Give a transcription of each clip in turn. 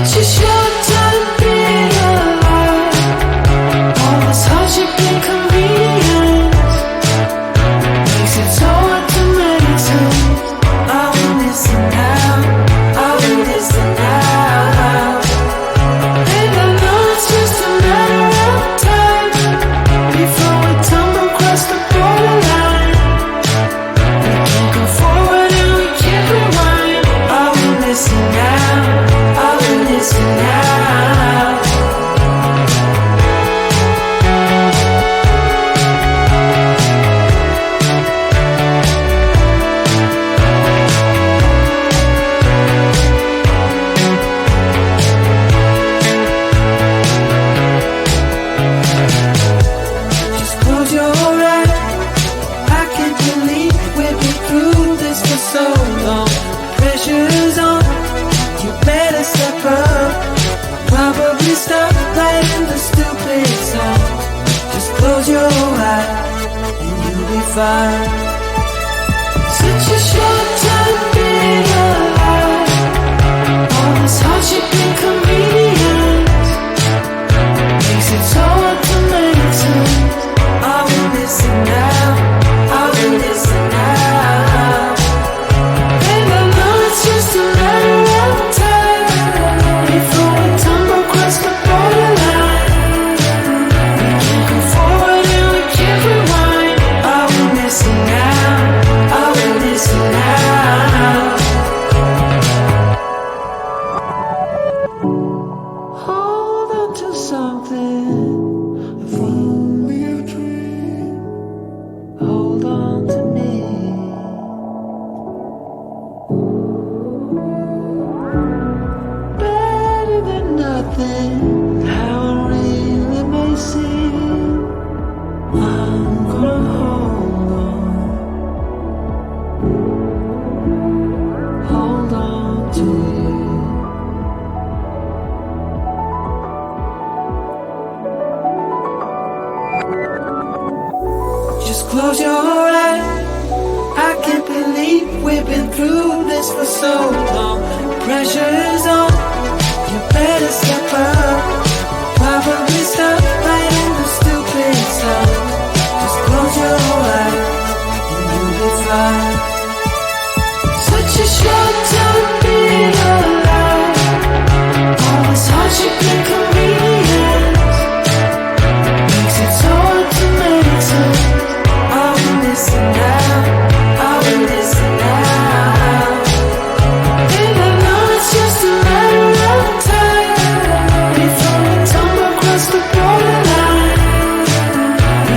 Such a short time being alive. All this hardship and convenience makes it so hard to make sense. I will listen now, I will listen now. And I know it's just a matter of time before we tumble across the borderline. We can't go forward and we can't rewind. I will listen now, I will listen now. Just close your eyes. I can't believe we've been through this for so long. Pressure's on, you better step up. Probably stop playing the stupid song. Just close your eyes and you'll be fine. Such a short time being alive. All this hardship and convenience makes it so hard to make sense. I will listen now, I will listen now. And I know it's just a matter of time before we tumble across the borderline. We can't go forward and we can't rewind. I will listen now, I will listen now. Hold on to something, if only a dream. Hold on to me. Better than nothing, how it really may seem. I'm gonna hold on to you. Just close your eyes. I can't believe we've been through this for so long. Pressure is on, you better step up. Probably stop playing the stupid song. Just close your eyes and you'll be fine. Such a short time being alive. All this hardship and convenience makes it so hard to make sense. I will listen now, I will listen now. And I know it's just a matter of time before we tumble across the borderline. We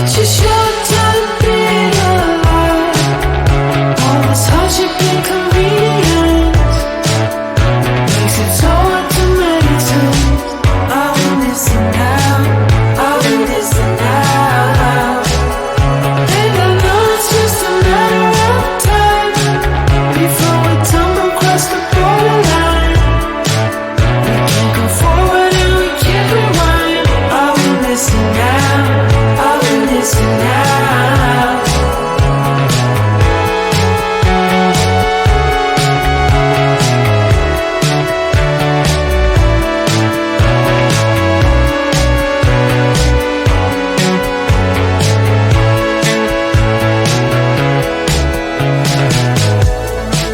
Such a short time being alive. All this hardship and inconvenience makes it so hard to meditate. Are we missing out? Are we missing out? And I know it's just a matter of time before we tumble across the borderline. We can't go forward and we can't rewind. Are we missing out? Are we missing out?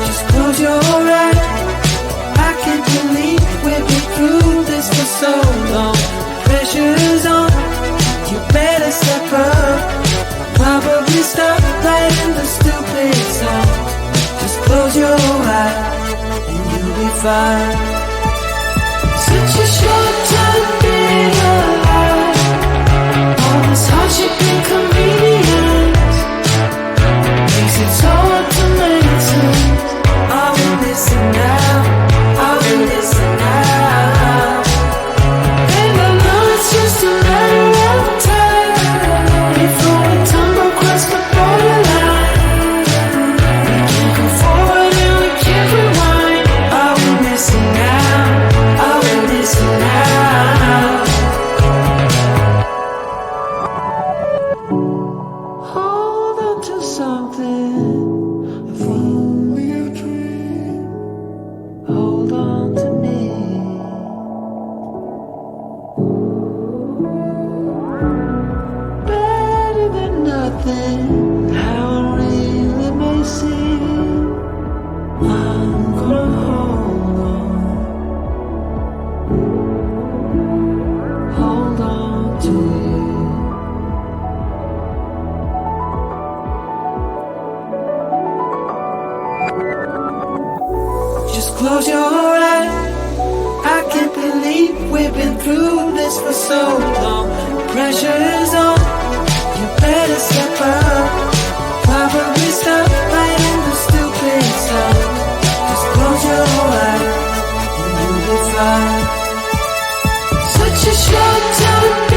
Just close your eyes. I can't believe we've been through this for so long. Pressure's on. You better step up. Probably stop playing the stupid song. Just close your eyes and you'll be fine. Such a short time being alive. All this hardship and inconvenience makes it so hard to meditate. Are we missing out? Are we missing out? And I know it's just a matter of time before we tumble across the borderline. We can't go forward and we can't rewind. Are we missing out? Are we missing out? Hold on to something. If only a dream. Hold on to me. Better than nothing. How it really may seem. I'm gonna hold on. Hold on to you. Just close your eyes. I can't believe we've been through this for so long. Pressure is on. You better step up. Probably stop playing the stupid song. Just close your eyes and you'll be fine. Such a short time.